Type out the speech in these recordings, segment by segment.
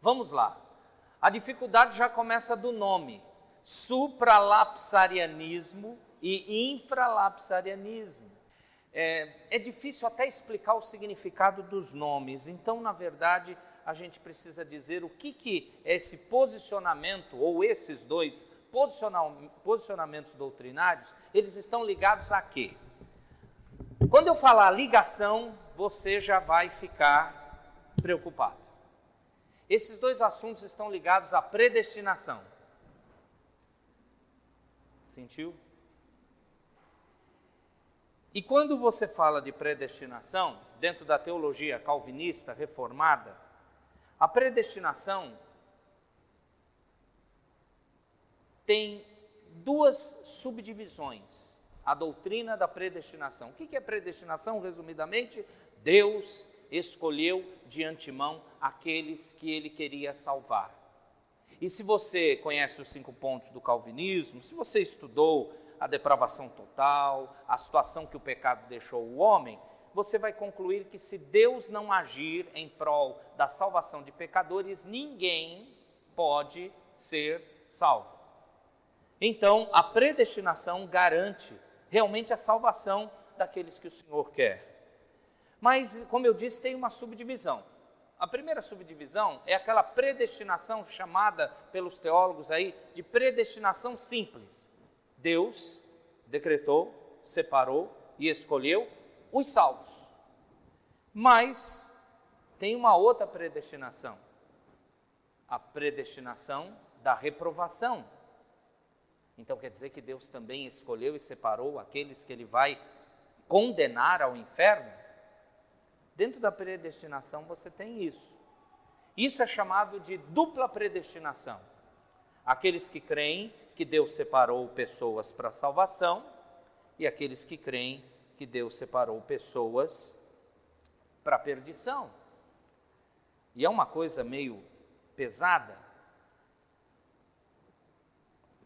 Vamos lá. A dificuldade já começa do nome: supralapsarianismo e infralapsarianismo. É difícil até explicar o significado dos nomes, então, na verdade, a gente precisa dizer o que esse posicionamento, ou esses dois posicionamentos doutrinários, eles estão ligados a quê? Quando eu falar ligação, você já vai ficar preocupado. Esses dois assuntos estão ligados à predestinação. Sentiu? E quando você fala de predestinação, dentro da teologia calvinista reformada, a predestinação tem duas subdivisões. A doutrina da predestinação. O que é predestinação, resumidamente? Deus escolheu de antemão aqueles que Ele queria salvar. E se você conhece os 5 pontos do calvinismo, se você estudou a depravação total, a situação que o pecado deixou o homem, você vai concluir que se Deus não agir em prol da salvação de pecadores, ninguém pode ser salvo. Então, a predestinação garante realmente a salvação daqueles que o Senhor quer. Mas, como eu disse, tem uma subdivisão. A primeira subdivisão é aquela predestinação chamada pelos teólogos aí de predestinação simples. Deus decretou, separou e escolheu os salvos. Mas tem uma outra predestinação. A predestinação da reprovação. Então quer dizer que Deus também escolheu e separou aqueles que Ele vai condenar ao inferno? Dentro da predestinação você tem isso. Isso é chamado de dupla predestinação. Aqueles que creem que Deus separou pessoas para a salvação e aqueles que creem que Deus separou pessoas para a perdição. E é uma coisa meio pesada.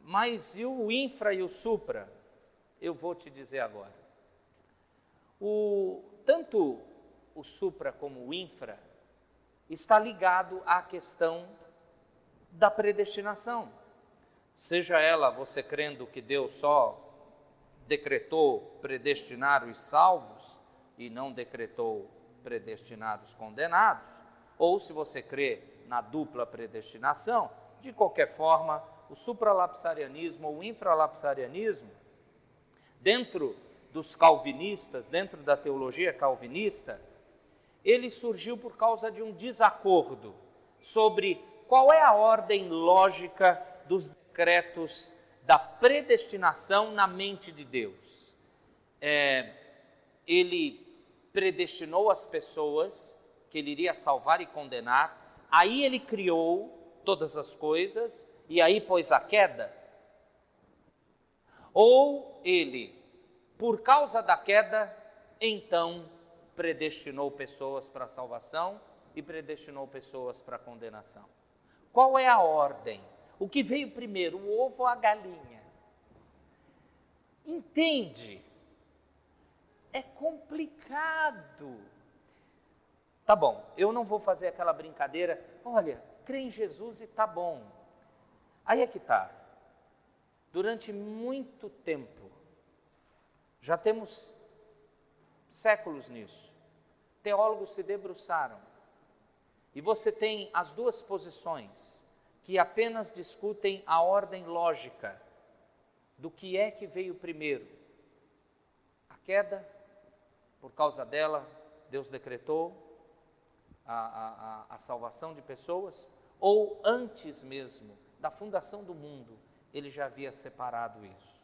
Mas e o infra e o supra? Eu vou te dizer agora. Tanto o supra como o infra está ligado à questão da predestinação. Seja ela você crendo que Deus só decretou predestinar os salvos e não decretou predestinar os condenados, ou se você crê na dupla predestinação, de qualquer forma, o supralapsarianismo ou o infralapsarianismo, dentro dos calvinistas, dentro da teologia calvinista, ele surgiu por causa de um desacordo sobre qual é a ordem lógica dos decretos da predestinação na mente de Deus. Ele predestinou as pessoas que Ele iria salvar e condenar, aí Ele criou todas as coisas e aí pôs a queda? Ou Ele, por causa da queda, então predestinou pessoas para a salvação e predestinou pessoas para a condenação? Qual é a ordem? O que veio primeiro, o ovo ou a galinha? Entende? É complicado. Tá bom, eu não vou fazer aquela brincadeira, olha, crê em Jesus e tá bom. Aí é que tá. Durante muito tempo, já temos séculos nisso, teólogos se debruçaram, e você tem as duas posições, que apenas discutem a ordem lógica do que é que veio primeiro. A queda, por causa dela, Deus decretou a salvação de pessoas, ou antes mesmo da fundação do mundo, Ele já havia separado isso.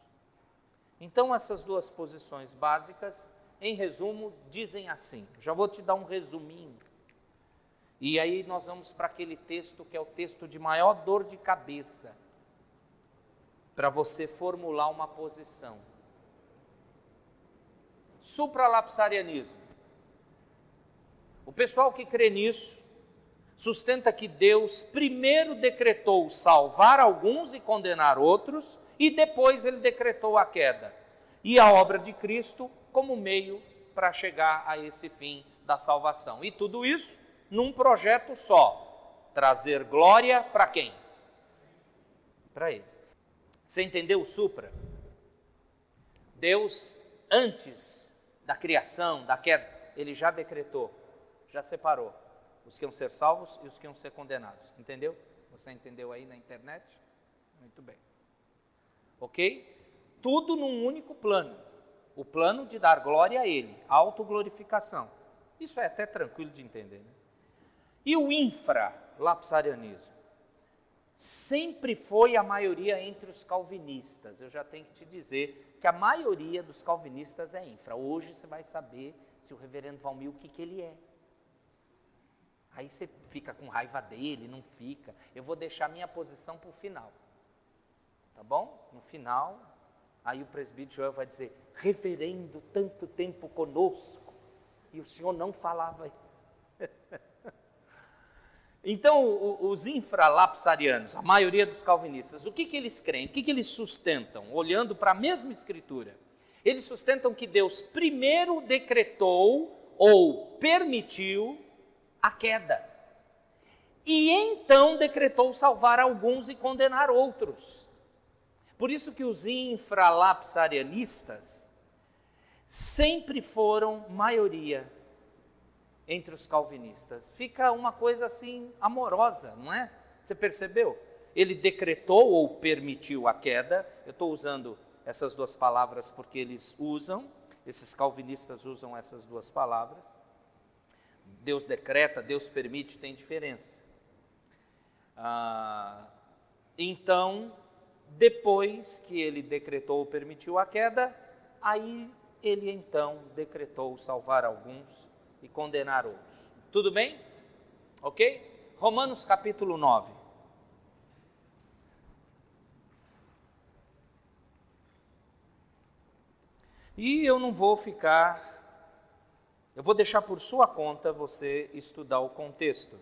Então essas duas posições básicas, em resumo, dizem assim, já vou te dar um resuminho, e aí nós vamos para aquele texto que é o texto de maior dor de cabeça, para você formular uma posição. Supralapsarianismo. O pessoal que crê nisso, sustenta que Deus primeiro decretou salvar alguns e condenar outros, e depois Ele decretou a queda. E a obra de Cristo como meio para chegar a esse fim da salvação. E tudo isso num projeto só. trazer glória para quem? Para Ele. Você entendeu o supra? Deus, antes da criação, da queda, Ele já decretou, já separou os que iam ser salvos e os que iam ser condenados. Entendeu? Você entendeu aí na internet? Muito bem. Ok? Tudo num único plano. O plano de dar glória a Ele, autoglorificação. Isso é até tranquilo de entender, né? E o infralapsarianismo? Sempre foi a maioria entre os calvinistas. Eu já tenho que te dizer que a maioria dos calvinistas é infra. Hoje você vai saber se o reverendo Valmir, o que ele é. Aí você fica com raiva dele, não fica. Eu vou deixar minha posição para o final. Tá bom? No final, aí o presbítero Joel vai dizer, reverendo, tanto tempo conosco, e o senhor não falava isso. Então, os infralapsarianos, a maioria dos calvinistas, o que eles creem? O que eles sustentam? Olhando para a mesma escritura. Eles sustentam que Deus primeiro decretou ou permitiu a queda. E então decretou salvar alguns e condenar outros. Por isso que os infralapsarianistas sempre foram maioria entre os calvinistas. Fica uma coisa assim amorosa, não é? Você percebeu? Ele decretou ou permitiu a queda. Eu estou usando essas duas palavras porque eles usam, esses calvinistas usam essas duas palavras. Deus decreta, Deus permite, tem diferença. Então, depois que ele decretou ou permitiu a queda, aí ele então decretou salvar alguns e condenar outros. Tudo bem? Ok? Romanos capítulo 9. E eu não vou eu vou deixar por sua conta você estudar o contexto.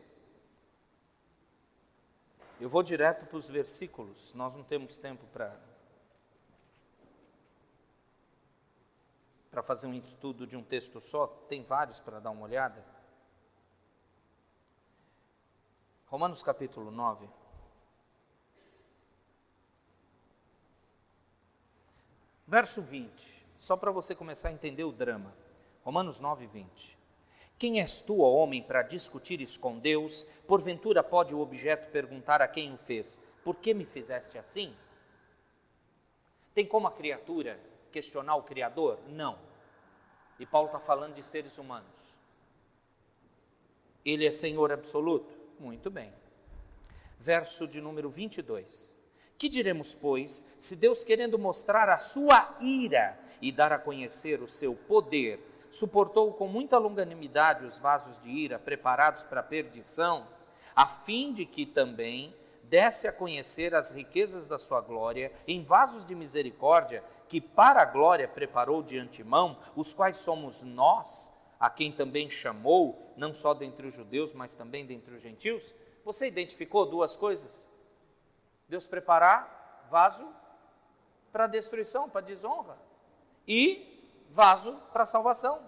Eu vou direto para os versículos, nós não temos tempo para fazer um estudo de um texto só, tem vários para dar uma olhada. Romanos capítulo 9. Verso 20, só para você começar a entender o drama. Romanos 9, 20. Quem és tu, ó homem, para discutires com Deus? Porventura pode o objeto perguntar a quem o fez, por que me fizeste assim? Tem como a criatura questionar o Criador? Não. E Paulo está falando de seres humanos. Ele é Senhor absoluto? Muito bem. Verso de número 22. Que diremos, pois, se Deus, querendo mostrar a sua ira e dar a conhecer o seu poder, suportou com muita longanimidade os vasos de ira preparados para a perdição, a fim de que também desse a conhecer as riquezas da sua glória em vasos de misericórdia, que para a glória preparou de antemão, os quais somos nós, a quem também chamou, não só dentre os judeus, mas também dentre os gentios. Você identificou duas coisas? Deus preparar vaso para destruição, para desonra, e vaso para salvação.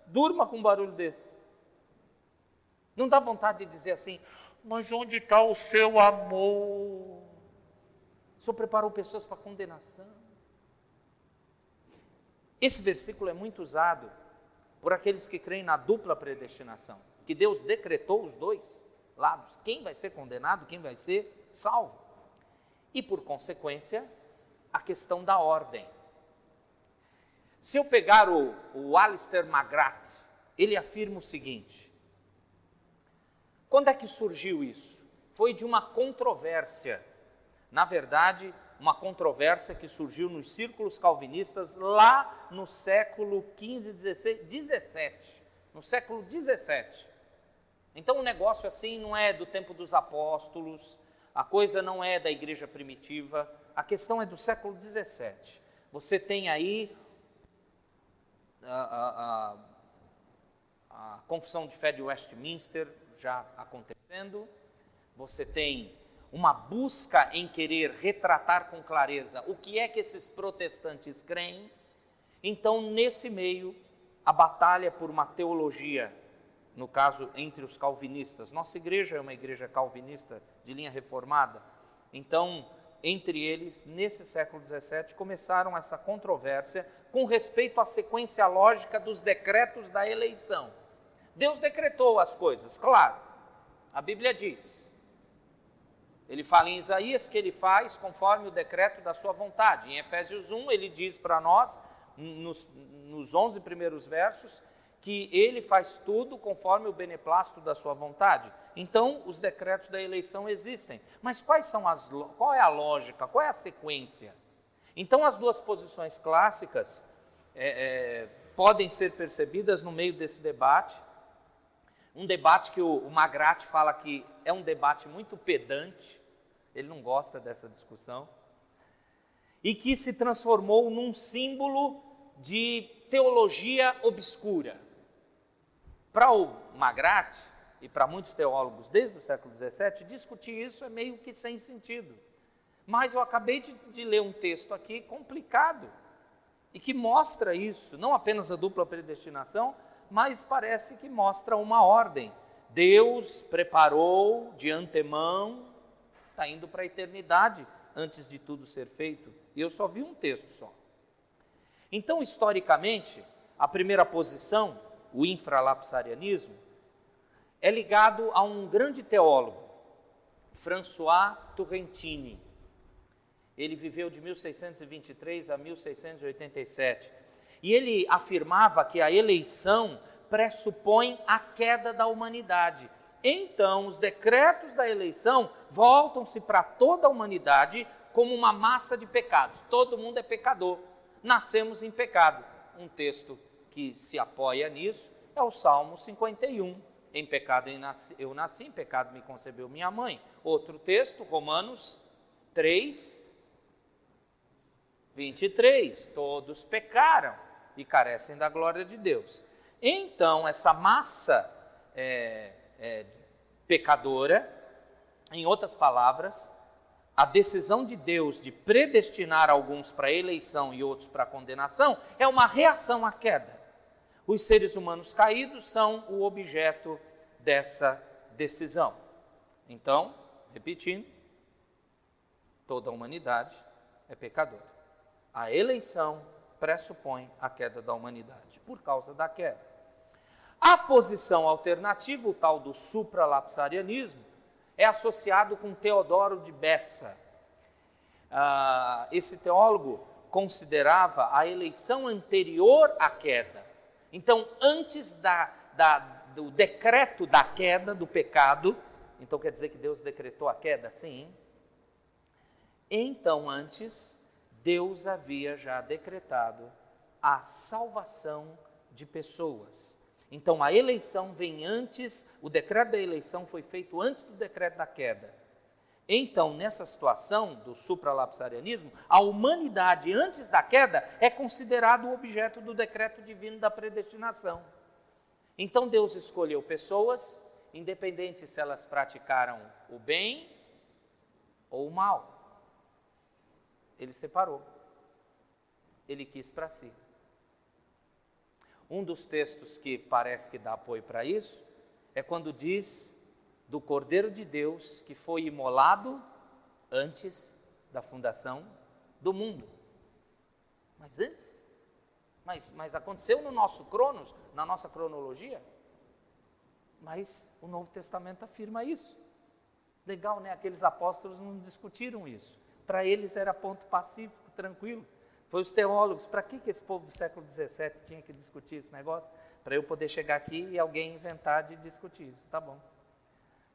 Durma com um barulho desse. Não dá vontade de dizer assim, mas onde está o seu amor? O Senhor preparou pessoas para condenação. Esse versículo é muito usado por aqueles que creem na dupla predestinação, que Deus decretou os dois lados, quem vai ser condenado, quem vai ser salvo. E por consequência, a questão da ordem. Se eu pegar o Alistair McGrath, ele afirma o seguinte: quando é que surgiu isso? Foi de uma controvérsia. Na verdade, uma controvérsia que surgiu nos círculos calvinistas lá no século XV, XVI, XVII. No século XVII. Então o negócio assim não é do tempo dos apóstolos, a coisa não é da igreja primitiva, a questão é do século XVII. Você tem aí a Confissão de Fé de Westminster já acontecendo, você tem uma busca em querer retratar com clareza o que é que esses protestantes creem. Então, nesse meio, a batalha por uma teologia no caso, entre os calvinistas. Nossa igreja é uma igreja calvinista de linha reformada. Então, entre eles, nesse século XVII, começaram essa controvérsia com respeito à sequência lógica dos decretos da eleição. Deus decretou as coisas, claro, a Bíblia diz. Ele fala em Isaías que ele faz conforme o decreto da sua vontade. Em Efésios 1, ele diz para nós, nos 11 primeiros versos, que ele faz tudo conforme o beneplácito da sua vontade. Então, os decretos da eleição existem. Mas qual é a lógica, qual é a sequência? Então, as duas posições clássicas podem ser percebidas no meio desse debate. Um debate que o Magratti fala que é um debate muito pedante, ele não gosta dessa discussão, e que se transformou num símbolo de teologia obscura. Para o Magratti e para muitos teólogos desde o século XVII, discutir isso é meio que sem sentido. Mas eu acabei de ler um texto aqui complicado e que mostra isso, não apenas a dupla predestinação, mas parece que mostra uma ordem. Deus preparou de antemão, está indo para a eternidade antes de tudo ser feito. E eu só vi um texto só. Então, historicamente, a primeira posição, o infralapsarianismo, é ligado a um grande teólogo, François Turrentini. Ele viveu de 1623 a 1687. E ele afirmava que a eleição pressupõe a queda da humanidade. Então, os decretos da eleição voltam-se para toda a humanidade como uma massa de pecados. Todo mundo é pecador. Nascemos em pecado. Um texto que se apoia nisso é o Salmo 51. Em pecado eu nasci, em pecado me concebeu minha mãe. Outro texto, Romanos 3, 23. Todos pecaram e carecem da glória de Deus. Então, essa massa pecadora, em outras palavras, a decisão de Deus de predestinar alguns para a eleição e outros para a condenação é uma reação à queda. Os seres humanos caídos são o objeto dessa decisão. Então, repetindo, toda a humanidade é pecadora. A eleição pressupõe a queda da humanidade, por causa da queda. A posição alternativa, o tal do supralapsarianismo, é associado com Teodoro de Bessa. Esse teólogo considerava a eleição anterior à queda. Então, antes do decreto da queda, do pecado, então quer dizer que Deus decretou a queda? Sim. Então, antes, Deus havia já decretado a salvação de pessoas. Então, a eleição vem antes, o decreto da eleição foi feito antes do decreto da queda. Então, nessa situação do supralapsarianismo, a humanidade antes da queda é considerado o objeto do decreto divino da predestinação. Então, Deus escolheu pessoas, independente se elas praticaram o bem ou o mal. Ele separou. Ele quis para si. Um dos textos que parece que dá apoio para isso é quando diz do Cordeiro de Deus que foi imolado antes da fundação do mundo. Mas antes? Mas aconteceu no nosso cronos, na nossa cronologia? Mas o Novo Testamento afirma isso. Legal, né? Aqueles apóstolos não discutiram isso. Para eles era ponto pacífico, tranquilo. Foi os teólogos, para que esse povo do século XVII tinha que discutir esse negócio? Para eu poder chegar aqui e alguém inventar de discutir isso, tá bom.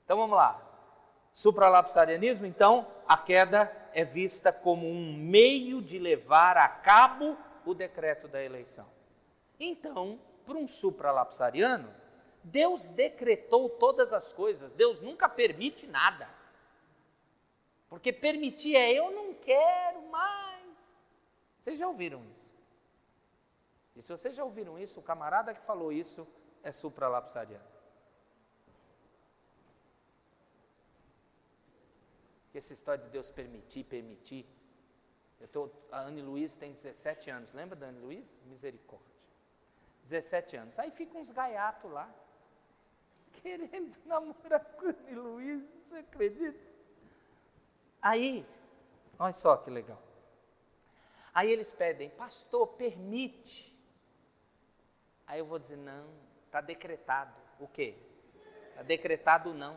Então vamos lá. Supralapsarianismo, então, a queda é vista como um meio de levar a cabo o decreto da eleição. Então, para um supralapsariano, Deus decretou todas as coisas, Deus nunca permite nada. Porque permitir é eu não quero mais. Vocês já ouviram isso? E se vocês já ouviram isso, o camarada que falou isso é supralapsariano. Essa história de Deus permitir. A Anne Luiz tem 17 anos, lembra da Anne Luiz? Misericórdia. 17 anos. Aí fica uns gaiatos lá. querendo namorar com a Luísa, você acredita? Aí, olha só que legal. Aí eles pedem, pastor, permite. Aí eu vou dizer, não, está decretado. O quê? Está decretado não.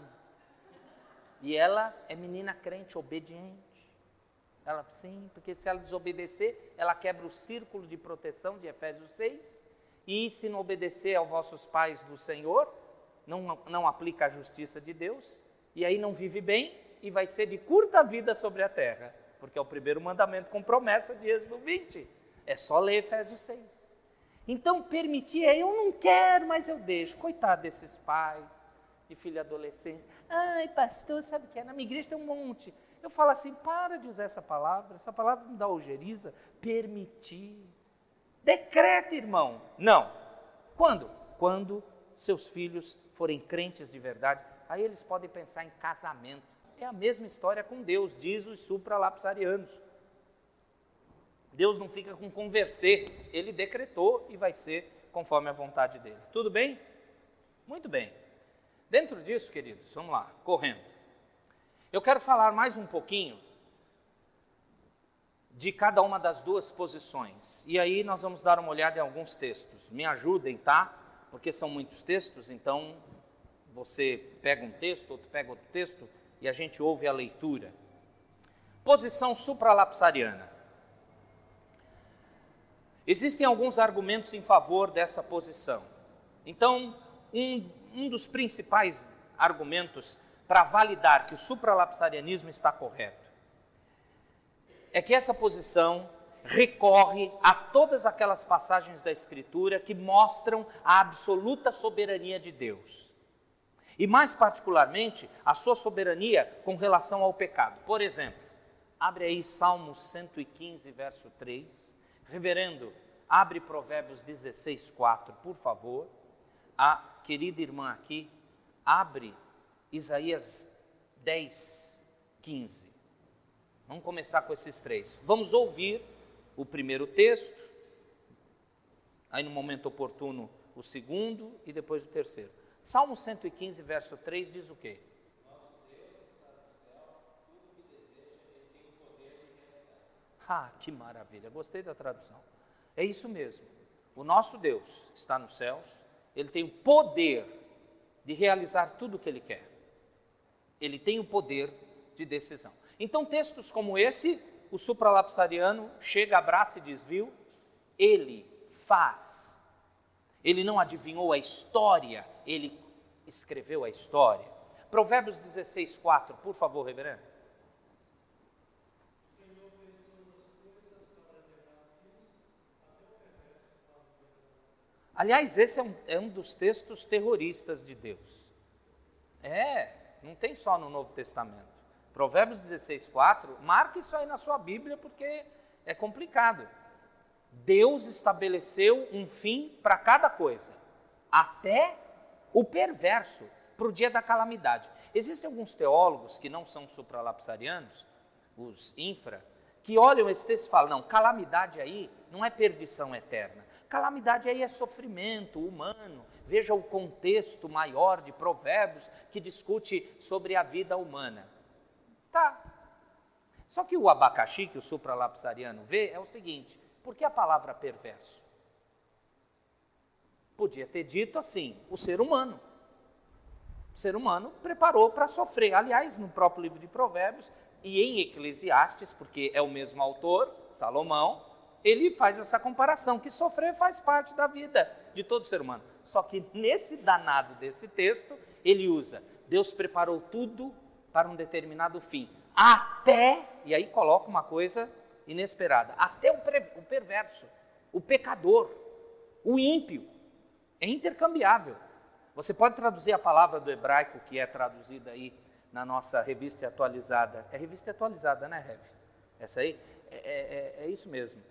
E ela é menina crente, obediente. Ela, sim, porque se ela desobedecer, ela quebra o círculo de proteção de Efésios 6. E se não obedecer aos vossos pais do Senhor, não aplica a justiça de Deus. E aí não vive bem e vai ser de curta vida sobre a terra. Porque é o primeiro mandamento com promessa de Êxodo 20. É só ler Efésios 6. Então permitir, eu não quero, mas eu deixo. Coitado desses pais de filho adolescente. Ai, pastor, sabe o que é? Na minha igreja tem um monte. Eu falo assim, para de usar essa palavra me dá ojeriza. Permitir. Decreta, irmão. Não. Quando? Quando seus filhos forem crentes de verdade, aí eles podem pensar em casamento. É a mesma história com Deus, diz os supralapsarianos. Deus não fica com converser, ele decretou e vai ser conforme a vontade dele. Tudo bem? Muito bem. Dentro disso, queridos, vamos lá, correndo. Eu quero falar mais um pouquinho de cada uma das duas posições. E aí nós vamos dar uma olhada em alguns textos. Me ajudem, tá? Porque são muitos textos, então você pega um texto, outro pega outro texto, e a gente ouve a leitura. Posição supralapsariana. Existem alguns argumentos em favor dessa posição. Então, um dos principais argumentos para validar que o supralapsarianismo está correto é que essa posição recorre a todas aquelas passagens da Escritura que mostram a absoluta soberania de Deus. E mais particularmente, a sua soberania com relação ao pecado. Por exemplo, abre aí Salmo 115, verso 3. Reverendo, abre Provérbios 16, 4, por favor. A querida irmã aqui, abre Isaías 10, 15. Vamos começar com esses três. Vamos ouvir o primeiro texto, aí no momento oportuno o segundo e depois o terceiro. Salmo 115, verso 3 diz o quê? Nosso Deus está no céu, tudo que deseja, Ele tem o poder de realizar. Ah, que maravilha, gostei da tradução. É isso mesmo, o nosso Deus está nos céus, Ele tem o poder de realizar tudo o que Ele quer. Ele tem o poder de decisão. Então textos como esse, o supralapsariano chega, abraça e diz, viu? Ele faz. Ele não adivinhou a história, ele escreveu a história. Provérbios 16, 4, por favor, reverendo. Aliás, esse é um dos textos terroristas de Deus. Não tem só no Novo Testamento. Provérbios 16, 4, marque isso aí na sua Bíblia porque é complicado. Deus estabeleceu um fim para cada coisa, até o perverso, para o dia da calamidade. Existem alguns teólogos que não são supralapsarianos, os infra, que olham esse texto e falam, não, calamidade aí não é perdição eterna, calamidade aí é sofrimento humano. Veja o contexto maior de Provérbios que discute sobre a vida humana. Tá. Só que o abacaxi que o supralapsariano vê é o seguinte, por que a palavra perverso? Podia ter dito assim, o ser humano. O ser humano preparou para sofrer. Aliás, no próprio livro de Provérbios e em Eclesiastes, porque é o mesmo autor, Salomão, ele faz essa comparação, que sofrer faz parte da vida de todo ser humano. Só que nesse danado desse texto, ele usa, Deus preparou tudo para um determinado fim. Até, e aí coloca uma coisa inesperada, até o perverso, o pecador, o ímpio, é intercambiável. Você pode traduzir a palavra do hebraico que é traduzida aí na nossa revista atualizada. É revista atualizada, né, Rev? Essa aí? É isso mesmo.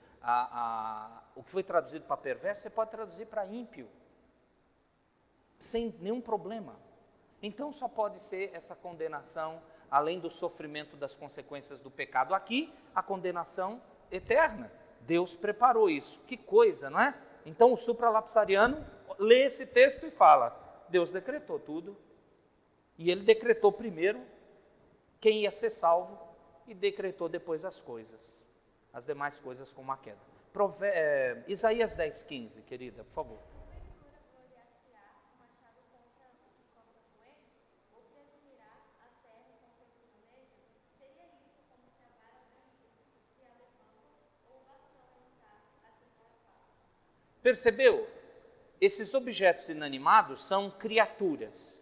O que foi traduzido para perverso, você pode traduzir para ímpio, sem nenhum problema. Então só pode ser essa condenação, além do sofrimento das consequências do pecado. Aqui, a condenação eterna. Deus preparou isso. Que coisa, não é? Então o supralapsariano lê esse texto e fala, Deus decretou tudo. E ele decretou primeiro quem ia ser salvo e decretou depois as coisas, as demais coisas como a queda. Isaías 10:15, querida, por favor. Percebeu? Esses objetos inanimados são criaturas.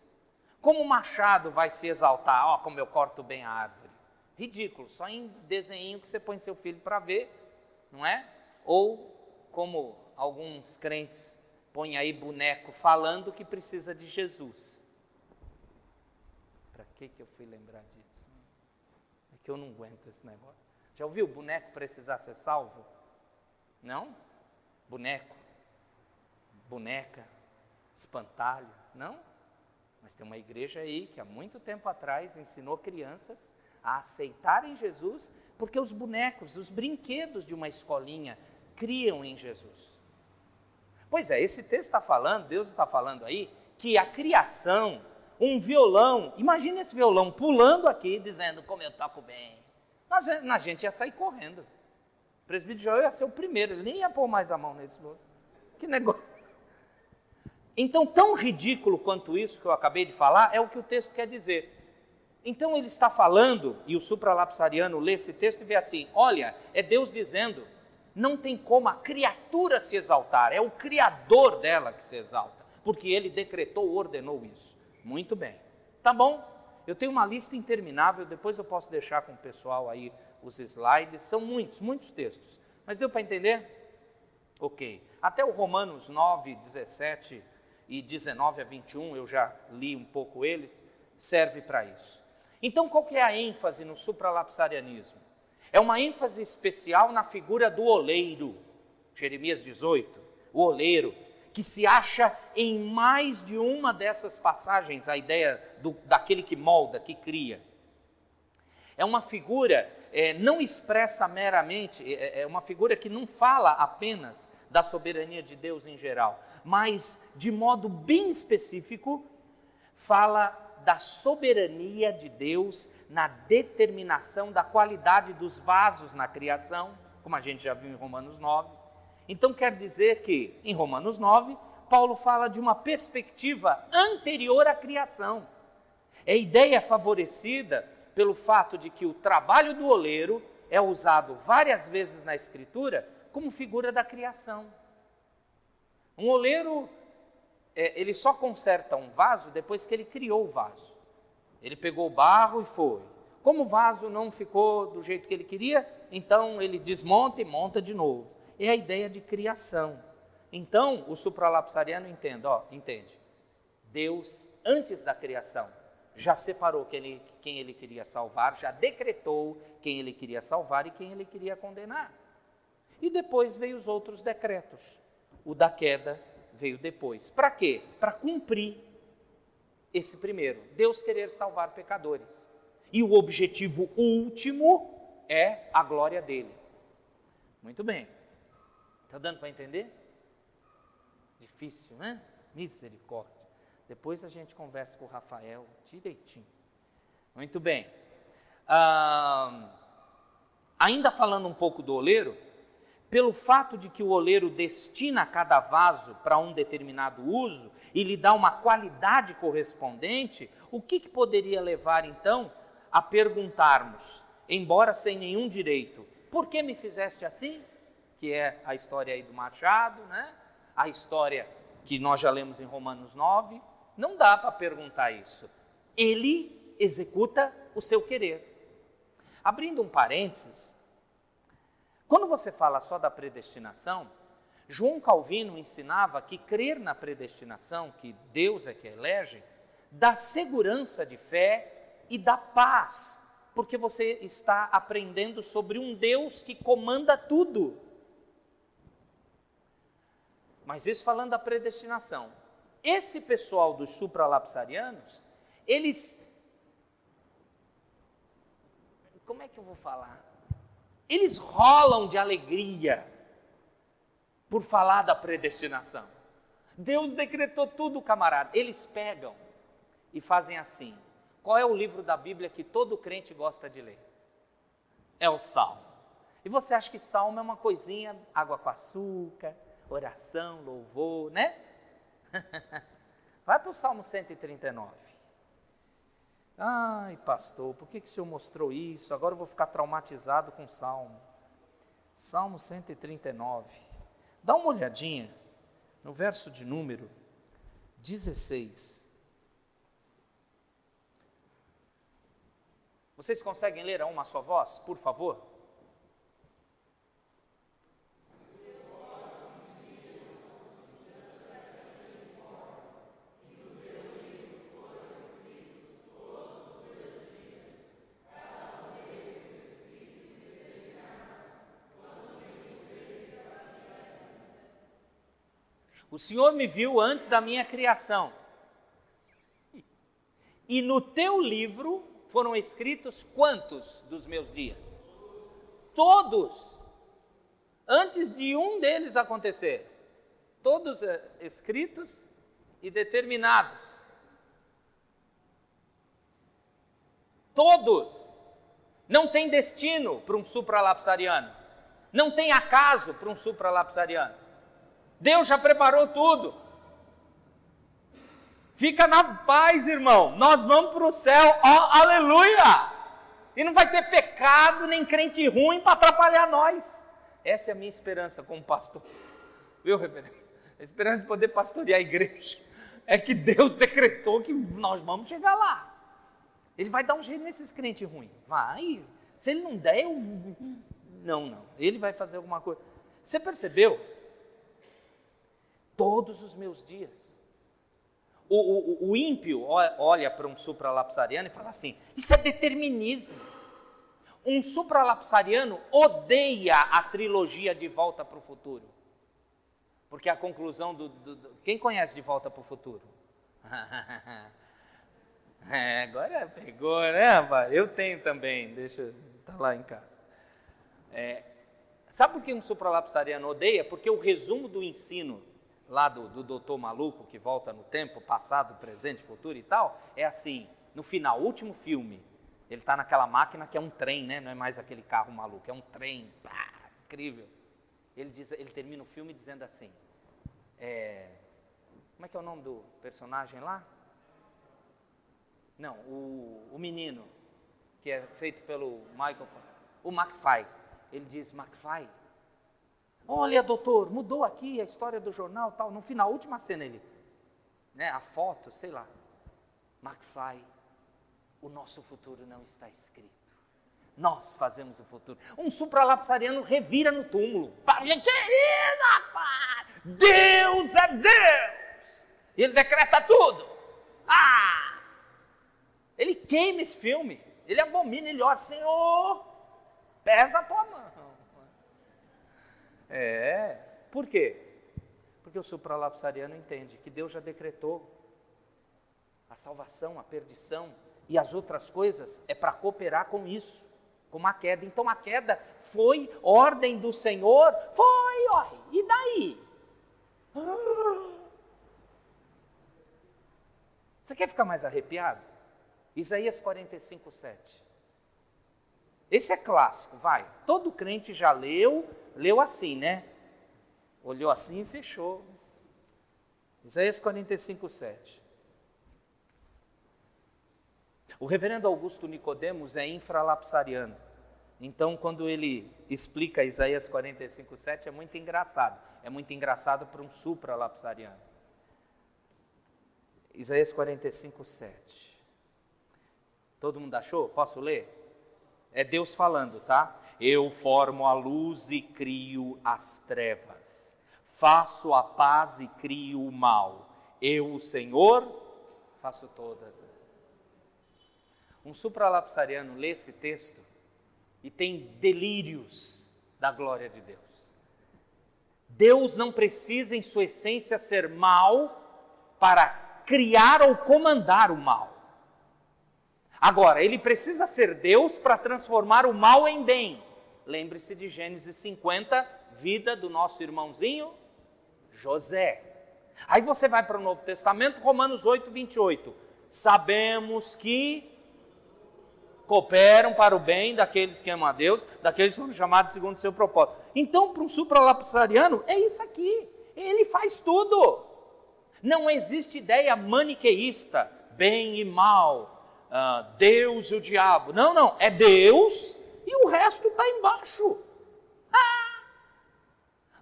Como o machado vai se exaltar? Ó, como eu corto bem a árvore. Ridículo, só em desenho que você põe seu filho para ver, não é? Ou como alguns crentes põem aí boneco falando que precisa de Jesus. Para que eu fui lembrar disso? É que eu não aguento esse negócio. Já ouviu boneco precisar ser salvo? Não? Boneco, boneca, espantalho, não? Mas tem uma igreja aí que há muito tempo atrás ensinou crianças a aceitarem Jesus, porque os bonecos, os brinquedos de uma escolinha criam em Jesus. Pois é, esse texto está falando, Deus está falando aí, que a criação, um violão, imagina esse violão pulando aqui, dizendo como eu toco bem. A gente ia sair correndo. O presbítero Joel ia ser o primeiro, ele nem ia pôr mais a mão nesse violão. Que negócio. Então, tão ridículo quanto isso que eu acabei de falar, é o que o texto quer dizer. Então ele está falando, e o supralapsariano lê esse texto e vê assim, olha, é Deus dizendo, não tem como a criatura se exaltar, é o Criador dela que se exalta, porque ele decretou, ordenou isso. Muito bem, tá bom, eu tenho uma lista interminável, depois eu posso deixar com o pessoal aí os slides, são muitos textos, mas deu para entender? Ok, até o Romanos 9, 17 e 19 a 21, eu já li um pouco eles, serve para isso. Então, qual que é a ênfase no supralapsarianismo? É uma ênfase especial na figura do oleiro, Jeremias 18, o oleiro, que se acha em mais de uma dessas passagens, a ideia daquele que molda, que cria. É uma figura não expressa meramente, é uma figura que não fala apenas da soberania de Deus em geral, mas de modo bem específico, fala da soberania de Deus na determinação da qualidade dos vasos na criação, como a gente já viu em Romanos 9. Então quer dizer que, em Romanos 9, Paulo fala de uma perspectiva anterior à criação. É ideia favorecida pelo fato de que o trabalho do oleiro é usado várias vezes na Escritura como figura da criação. Um oleiro, ele só conserta um vaso depois que ele criou o vaso. Ele pegou o barro e foi. Como o vaso não ficou do jeito que ele queria, então ele desmonta e monta de novo. É a ideia de criação. Então, o supralapsariano entende. Deus, antes da criação, já separou quem ele queria salvar, já decretou quem ele queria salvar e quem ele queria condenar. E depois veio os outros decretos. O da queda veio depois. Para quê? Para cumprir esse primeiro, Deus querer salvar pecadores. E o objetivo último é a glória dele. Muito bem. Está dando para entender? Difícil, né? Misericórdia. Depois a gente conversa com o Rafael direitinho. Muito bem. Ainda falando um pouco do oleiro, pelo fato de que o oleiro destina cada vaso para um determinado uso e lhe dá uma qualidade correspondente, o que poderia levar então a perguntarmos, embora sem nenhum direito, por que me fizeste assim? Que é a história aí do machado, né? A história que nós já lemos em Romanos 9, não dá para perguntar isso. Ele executa o seu querer. Abrindo um parênteses, quando você fala só da predestinação, João Calvino ensinava que crer na predestinação, que Deus é que elege, dá segurança de fé e dá paz, porque você está aprendendo sobre um Deus que comanda tudo. Mas isso falando da predestinação. Esse pessoal dos supralapsarianos, eles... Como é que eu vou falar? Eles rolam de alegria por falar da predestinação. Deus decretou tudo, camarada. Eles pegam e fazem assim. Qual é o livro da Bíblia que todo crente gosta de ler? É o Salmo. E você acha que Salmo é uma coisinha, água com açúcar, oração, louvor, né? Vai para o Salmo 139. Ai, pastor, por que o senhor mostrou isso? Agora eu vou ficar traumatizado com o Salmo. Salmo 139. Dá uma olhadinha no verso de número 16. Vocês conseguem ler a uma só voz, por favor? O Senhor me viu antes da minha criação. E no teu livro foram escritos quantos dos meus dias? Todos. Antes de um deles acontecer. Todos escritos e determinados. Todos. Não tem destino para um supralapsariano. Não tem acaso para um supralapsariano. Deus já preparou tudo. Fica na paz, irmão. Nós vamos para o céu, ó, aleluia! E não vai ter pecado nem crente ruim para atrapalhar nós. Essa é a minha esperança como pastor. Viu, reverendo? A esperança de poder pastorear a igreja é que Deus decretou que nós vamos chegar lá. Ele vai dar um jeito nesses crentes ruins. Vai. Se ele não der, eu... Não. Ele vai fazer alguma coisa. Você percebeu? Todos os meus dias. O ímpio olha para um supralapsariano e fala assim, isso é determinismo. Um supralapsariano odeia a trilogia De Volta para o Futuro. Porque a conclusão Quem conhece De Volta para o Futuro? Agora pegou, né, rapaz? Eu tenho também, tá lá em casa. Sabe por que um supralapsariano odeia? Porque o resumo do ensino lá do doutor maluco que volta no tempo, passado, presente, futuro e tal, é assim, no final, último filme, ele está naquela máquina que é um trem, né? Não é mais aquele carro maluco, é um trem, pá, incrível. Ele termina o filme dizendo assim, como é que é o nome do personagem lá? Não, o menino, que é feito pelo Michael, o McFly, ele diz, McFly, olha, doutor, mudou aqui a história do jornal, tal. No final, a última cena, ele, né, a foto, sei lá. McFly, o nosso futuro não está escrito. Nós fazemos o futuro. Um supralapsariano revira no túmulo. Que isso, rapaz? Deus é Deus! E ele decreta tudo. Ele queima esse filme. Ele abomina, ele olha, Senhor, pesa a tua mão. Por quê? Porque o supralapsariano entende que Deus já decretou a salvação, a perdição e as outras coisas é para cooperar com isso, com a queda. Então a queda foi ordem do Senhor, e daí? Você quer ficar mais arrepiado? Isaías 45, 7. Esse é clássico, vai. Todo crente já leu assim, né? Olhou assim e fechou. Isaías 45, 7. O reverendo Augusto Nicodemos é infralapsariano. Então, quando ele explica Isaías 45, 7, é muito engraçado. É muito engraçado para um supralapsariano. Isaías 45, 7. Todo mundo achou? Posso ler? É Deus falando, tá? Eu formo a luz e crio as trevas. Faço a paz e crio o mal. Eu, o Senhor, faço todas. Um supralapsariano lê esse texto e tem delírios da glória de Deus. Deus não precisa, em sua essência, ser mal para criar ou comandar o mal. Agora, ele precisa ser Deus para transformar o mal em bem. Lembre-se de Gênesis 50, vida do nosso irmãozinho José. Aí você vai para o Novo Testamento, Romanos 8, 28. Sabemos que cooperam para o bem daqueles que amam a Deus, daqueles que são chamados segundo o seu propósito. Então, para um supralapsariano, é isso aqui. Ele faz tudo. Não existe ideia maniqueísta, bem e mal, Deus e o diabo. Não. É Deus e o resto está embaixo.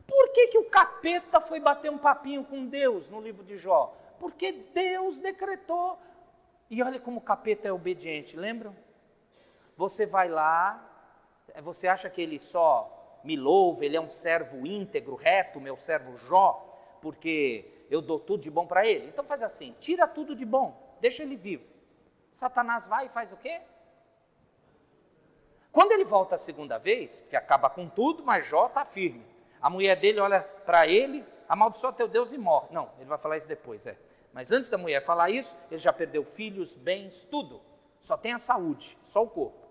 Por que o capeta foi bater um papinho com Deus no livro de Jó? Porque Deus decretou. E olha como o capeta é obediente, lembram? Você vai lá, você acha que ele só me louva, ele é um servo íntegro, reto, meu servo Jó, porque eu dou tudo de bom para ele? Então faz assim, tira tudo de bom, deixa ele vivo. Satanás vai e faz o quê? Quando ele volta a segunda vez, porque acaba com tudo, mas Jó está firme. A mulher dele olha para ele, amaldiçoa teu Deus e morre. Não, ele vai falar isso depois, Mas antes da mulher falar isso, ele já perdeu filhos, bens, tudo. Só tem a saúde, só o corpo.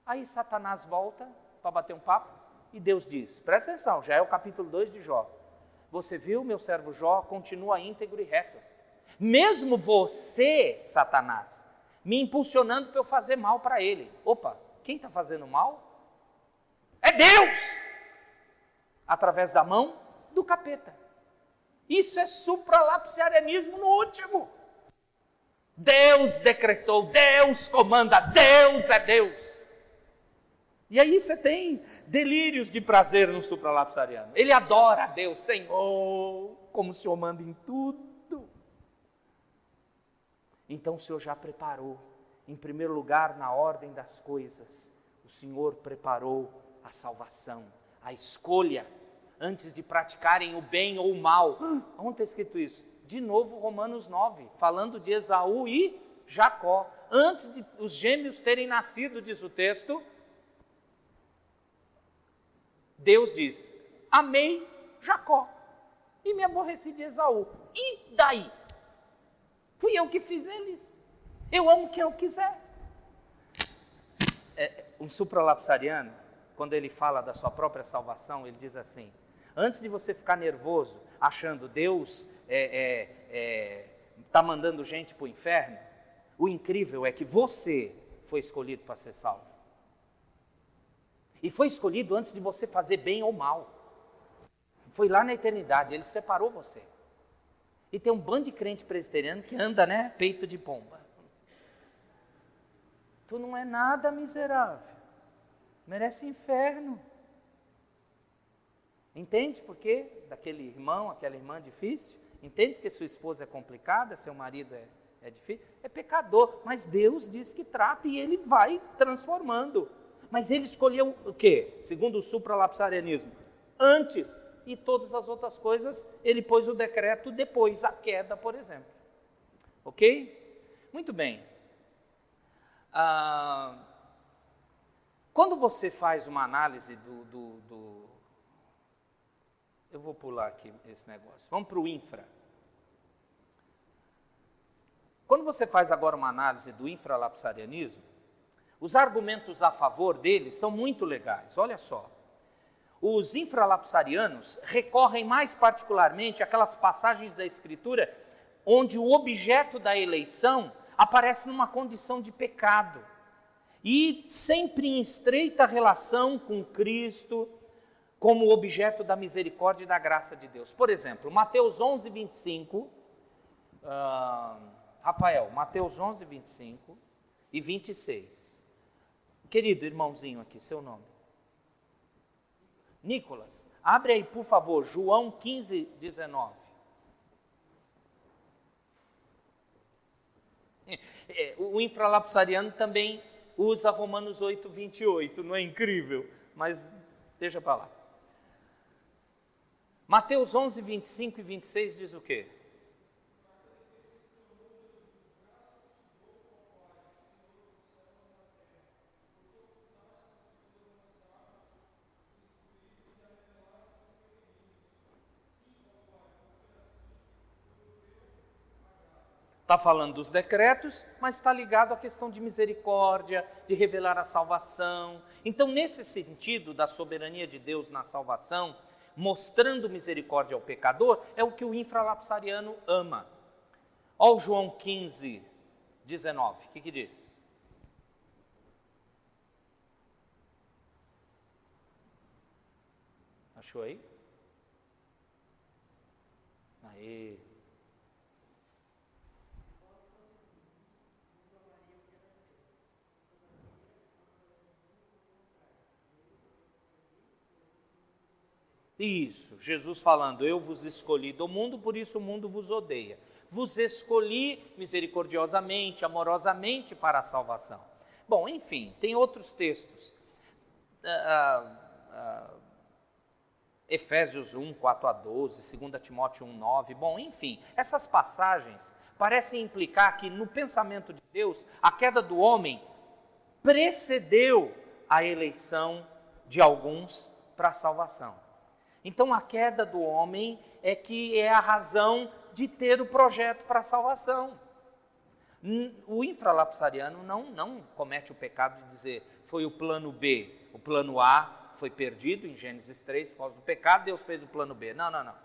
Aí Satanás volta para bater um papo e Deus diz, presta atenção, já é o capítulo 2 de Jó. Você viu, meu servo Jó, continua íntegro e reto. Mesmo você, Satanás, me impulsionando para eu fazer mal para ele. Opa, quem está fazendo mal? É Deus! Através da mão do capeta. Isso é supralapsarianismo no último. Deus decretou, Deus comanda, Deus é Deus. E aí você tem delírios de prazer no supralapsariano. Ele adora a Deus, Senhor, como o Senhor manda em tudo. Então o Senhor já preparou, em primeiro lugar, na ordem das coisas, o Senhor preparou a salvação, a escolha, antes de praticarem o bem ou o mal. Onde está escrito isso? De novo, Romanos 9, falando de Esaú e Jacó. Antes de os gêmeos terem nascido, diz o texto, Deus diz, amei Jacó e me aborreci de Esaú. E daí? Fui eu que fiz eles. Eu amo quem eu quiser. Um supralapsariano, quando ele fala da sua própria salvação, ele diz assim, antes de você ficar nervoso, achando Deus está mandando gente para o inferno, o incrível é que você foi escolhido para ser salvo. E foi escolhido antes de você fazer bem ou mal. Foi lá na eternidade, ele separou você. E tem um bando de crente presbiteriano que anda, peito de pomba. Tu não é nada, miserável. Merece inferno. Entende por quê? Daquele irmão, aquela irmã difícil? Entende porque sua esposa é complicada, seu marido é difícil? É pecador, mas Deus diz que trata e Ele vai transformando. Mas Ele escolheu o quê? Segundo o supralapsarianismo, antes, e todas as outras coisas, Ele pôs o decreto depois, a queda, por exemplo. Ok? Muito bem. Quando você faz uma análise eu vou pular aqui esse negócio. Vamos para o infra. Quando você faz agora uma análise do infralapsarianismo, os argumentos a favor dele são muito legais. Olha só. Os infralapsarianos recorrem mais particularmente àquelas passagens da Escritura onde o objeto da eleição aparece numa condição de pecado e sempre em estreita relação com Cristo, como objeto da misericórdia e da graça de Deus. Por exemplo, Mateus 11, 25, Rafael, Mateus 11, 25 e 26. Querido irmãozinho aqui, seu nome? Nicolas, abre aí, por favor, João 15, 19. O infralapsariano também usa Romanos 8, 28, não é incrível? Mas deixa para lá. Mateus 11, 25 e 26 diz o quê? Está falando dos decretos, mas está ligado à questão de misericórdia, de revelar a salvação. Então, nesse sentido da soberania de Deus na salvação, mostrando misericórdia ao pecador, é o que o infralapsariano ama. Olha o João 15, 19, o que diz? Achou aí? Aê. Isso, Jesus falando, eu vos escolhi do mundo, por isso o mundo vos odeia. Vos escolhi misericordiosamente, amorosamente para a salvação. Bom, enfim, tem outros textos. Efésios 1, 4 a 12, 2 Timóteo 1, 9. Bom, enfim, essas passagens parecem implicar que no pensamento de Deus, a queda do homem precedeu a eleição de alguns para a salvação. Então, a queda do homem é que é a razão de ter o projeto para a salvação. O infralapsariano não comete o pecado de dizer, foi o plano B, o plano A foi perdido em Gênesis 3, por causa do pecado, Deus fez o plano B. Não.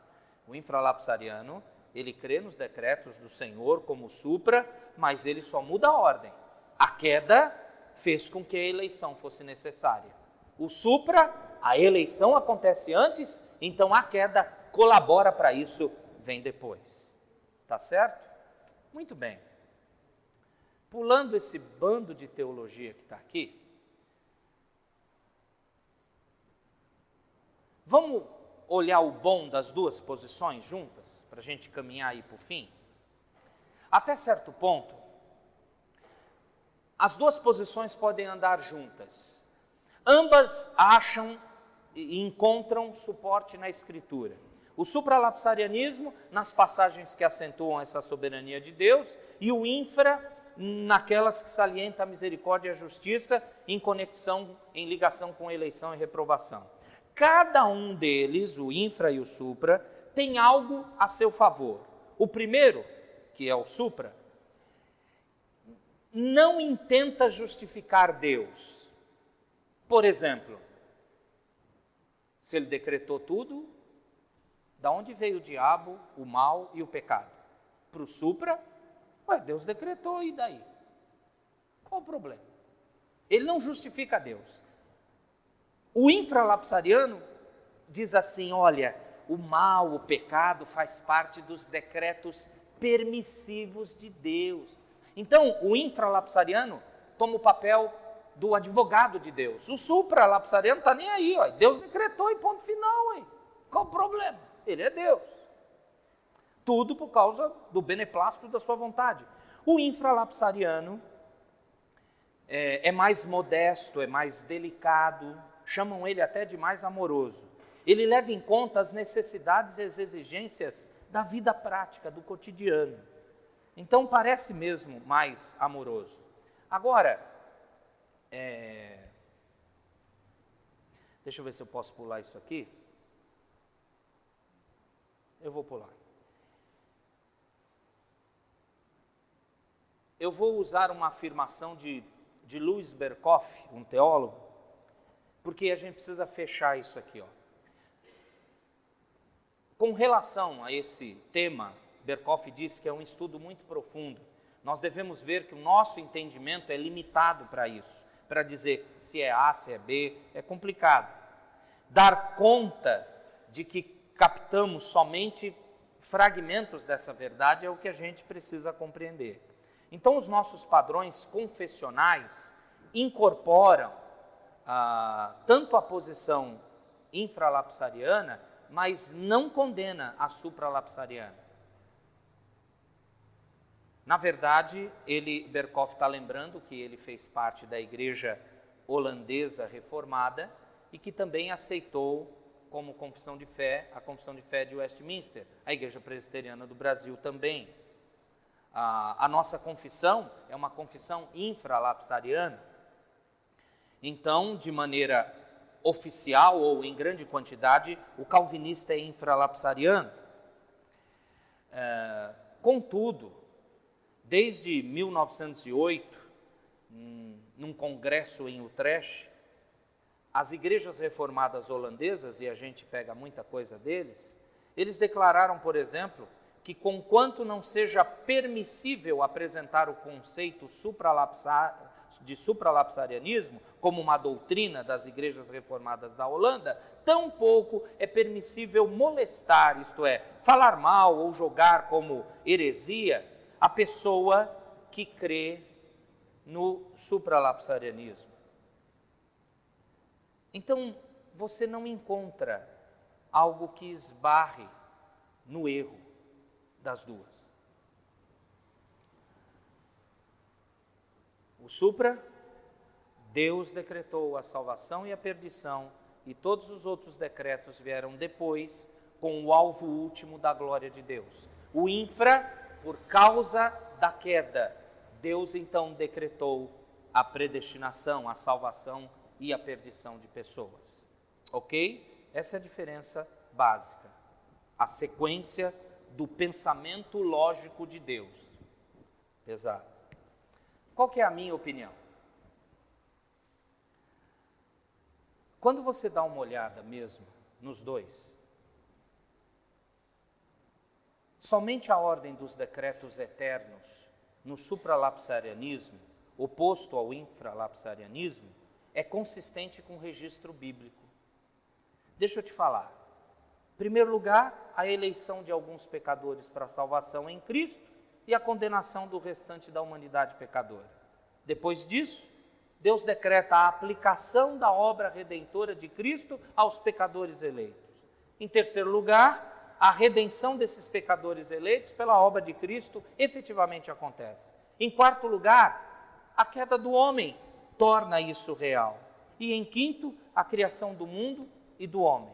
O infralapsariano, ele crê nos decretos do Senhor como supra, mas ele só muda a ordem. A queda fez com que a eleição fosse necessária. O supra, a eleição acontece antes, então a queda colabora para isso, vem depois. Tá certo? Muito bem. Pulando esse bando de teologia que está aqui, vamos olhar o bom das duas posições juntas, para a gente caminhar aí para o fim? Até certo ponto, as duas posições podem andar juntas. Ambas acham e encontram suporte na Escritura. O supralapsarianismo, nas passagens que acentuam essa soberania de Deus, e o infra, naquelas que salientam a misericórdia e a justiça, em conexão, em ligação com eleição e reprovação. Cada um deles, o infra e o supra, tem algo a seu favor. O primeiro, que é o supra, não intenta justificar Deus. Por exemplo, se ele decretou tudo, da onde veio o diabo, o mal e o pecado? Para o supra, Deus decretou, e daí? Qual o problema? Ele não justifica Deus. O infralapsariano diz assim, olha, o mal, o pecado faz parte dos decretos permissivos de Deus. Então, o infralapsariano toma o papel do advogado de Deus. O supralapsariano está nem aí, ó. Deus decretou e ponto final. Hein? Qual o problema? Ele é Deus. Tudo por causa do beneplácito da sua vontade. O infralapsariano é mais modesto, é mais delicado, chamam ele até de mais amoroso. Ele leva em conta as necessidades e as exigências da vida prática, do cotidiano. Então parece mesmo mais amoroso. Agora, deixa eu ver se eu posso pular isso aqui. Eu vou pular. Eu vou usar uma afirmação de Louis Berkhof, um teólogo, porque a gente precisa fechar isso aqui. Ó. Com relação a esse tema, Berkhof diz que é um estudo muito profundo. Nós devemos ver que o nosso entendimento é limitado para isso, para dizer se é A, se é B, é complicado. Dar conta de que captamos somente fragmentos dessa verdade é o que a gente precisa compreender. Então, os nossos padrões confessionais incorporam tanto a posição infralapsariana, mas não condena a supralapsariana. Na verdade, Berkhof está lembrando que ele fez parte da igreja holandesa reformada e que também aceitou como confissão de fé a confissão de fé de Westminster, a igreja presbiteriana do Brasil também. A nossa confissão é uma confissão infralapsariana. Então, de maneira oficial ou em grande quantidade, o calvinista é infralapsariano. Contudo, desde 1908, num congresso em Utrecht, As igrejas reformadas holandesas, e a gente pega muita coisa deles, eles declararam, por exemplo, que conquanto não seja permissível apresentar o conceito de supralapsarianismo como uma doutrina das igrejas reformadas da Holanda, tampouco é permissível molestar, isto é, falar mal ou jogar como heresia a pessoa que crê no supralapsarianismo. Então, você não encontra algo que esbarre no erro das duas. O supra, Deus decretou a salvação e a perdição, e todos os outros decretos vieram depois, com o alvo último da glória de Deus. O infra, por causa da queda, Deus então decretou a predestinação, a salvação e a perdição de pessoas. Ok? Essa é a diferença básica. A sequência do pensamento lógico de Deus. Pesado. Qual que é a minha opinião? Quando você dá uma olhada mesmo nos dois, somente a ordem dos decretos eternos no supralapsarianismo, oposto ao infralapsarianismo, é consistente com o registro bíblico. Deixa eu te falar. Em primeiro lugar, a eleição de alguns pecadores para a salvação em Cristo e a condenação do restante da humanidade pecadora. Depois disso, Deus decreta a aplicação da obra redentora de Cristo aos pecadores eleitos. Em terceiro lugar, a redenção desses pecadores eleitos pela obra de Cristo efetivamente acontece. Em quarto lugar, a queda do homem torna isso real. E em quinto, a criação do mundo e do homem.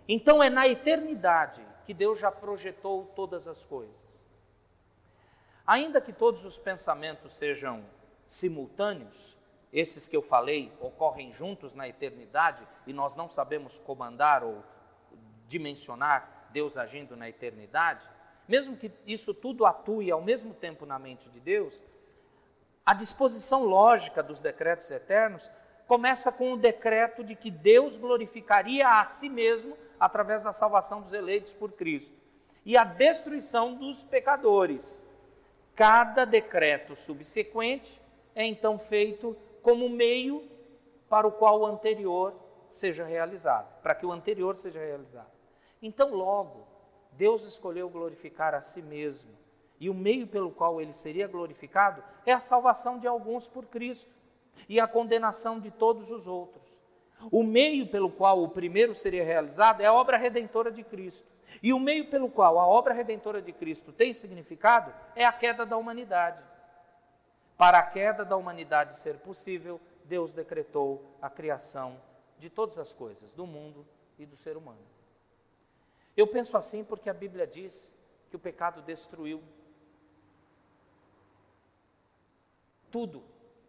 Então é na eternidade que Deus já projetou todas as coisas. Ainda que todos os pensamentos sejam simultâneos, esses que eu falei ocorrem juntos na eternidade e nós não sabemos comandar ou dimensionar Deus agindo na eternidade, mesmo que isso tudo atue ao mesmo tempo na mente de Deus, a disposição lógica dos decretos eternos começa com o decreto de que Deus glorificaria a si mesmo através da salvação dos eleitos por Cristo e a destruição dos pecadores. Cada decreto subsequente é então feito como meio para o qual o anterior seja realizado, para que o anterior seja realizado. Então, logo, Deus escolheu glorificar a si mesmo, e o meio pelo qual ele seria glorificado é a salvação de alguns por Cristo e a condenação de todos os outros. O meio pelo qual o primeiro seria realizado é a obra redentora de Cristo. E o meio pelo qual a obra redentora de Cristo tem significado é a queda da humanidade. Para a queda da humanidade ser possível, Deus decretou a criação de todas as coisas, do mundo e do ser humano. Eu penso assim porque a Bíblia diz que o pecado destruiu tudo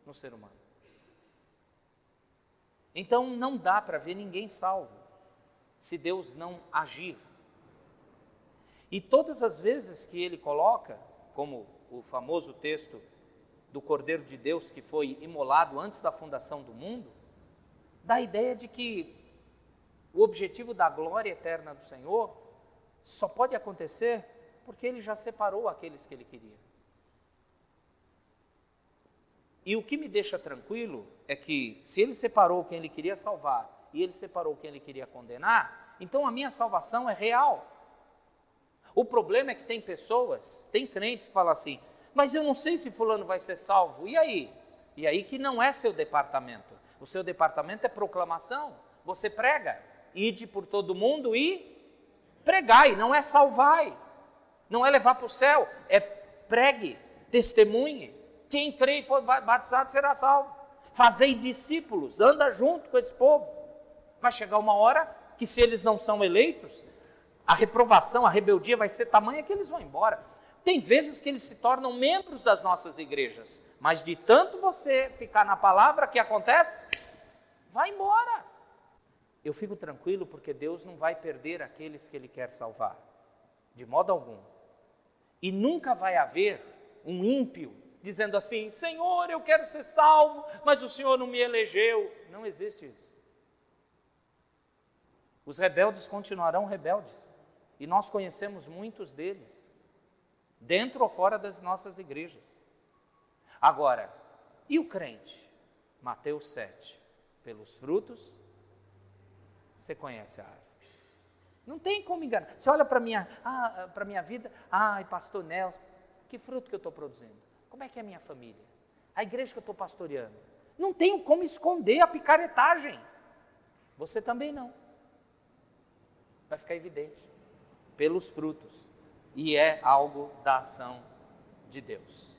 no ser humano. Então não dá para ver ninguém salvo se Deus não agir. E todas as vezes que ele coloca, como o famoso texto do Cordeiro de Deus que foi imolado antes da fundação do mundo, dá a ideia de que o objetivo da glória eterna do Senhor só pode acontecer porque ele já separou aqueles que ele queria. E o que me deixa tranquilo é que se ele separou quem ele queria salvar e ele separou quem ele queria condenar, então a minha salvação é real. O problema é que tem pessoas, tem crentes que falam assim, mas eu não sei se fulano vai ser salvo, e aí? E aí que não é seu departamento. O seu departamento é proclamação, você prega, ide por todo mundo e pregai, não é salvai, não é levar para o céu, é pregue, testemunhe. Quem crê e for batizado será salvo. Fazei discípulos, anda junto com esse povo. Vai chegar uma hora que se eles não são eleitos, a reprovação, a rebeldia vai ser tamanha que eles vão embora. Tem vezes que eles se tornam membros das nossas igrejas, mas de tanto você ficar na palavra, o que acontece? Vai embora. Eu fico tranquilo porque Deus não vai perder aqueles que Ele quer salvar, de modo algum. E nunca vai haver um ímpio dizendo assim, Senhor, eu quero ser salvo, mas o Senhor não me elegeu. Não existe isso. Os rebeldes continuarão rebeldes. E nós conhecemos muitos deles, dentro ou fora das nossas igrejas. Agora, e o crente? Mateus 7. Pelos frutos, você conhece a árvore. Não tem como enganar. Você olha para a minha vida, ai, pastor Nelson, que fruto que eu estou produzindo? Como é que é a minha família? A igreja que eu estou pastoreando? Não tenho como esconder a picaretagem. Você também não. Vai ficar evidente. Pelos frutos. E é algo da ação de Deus.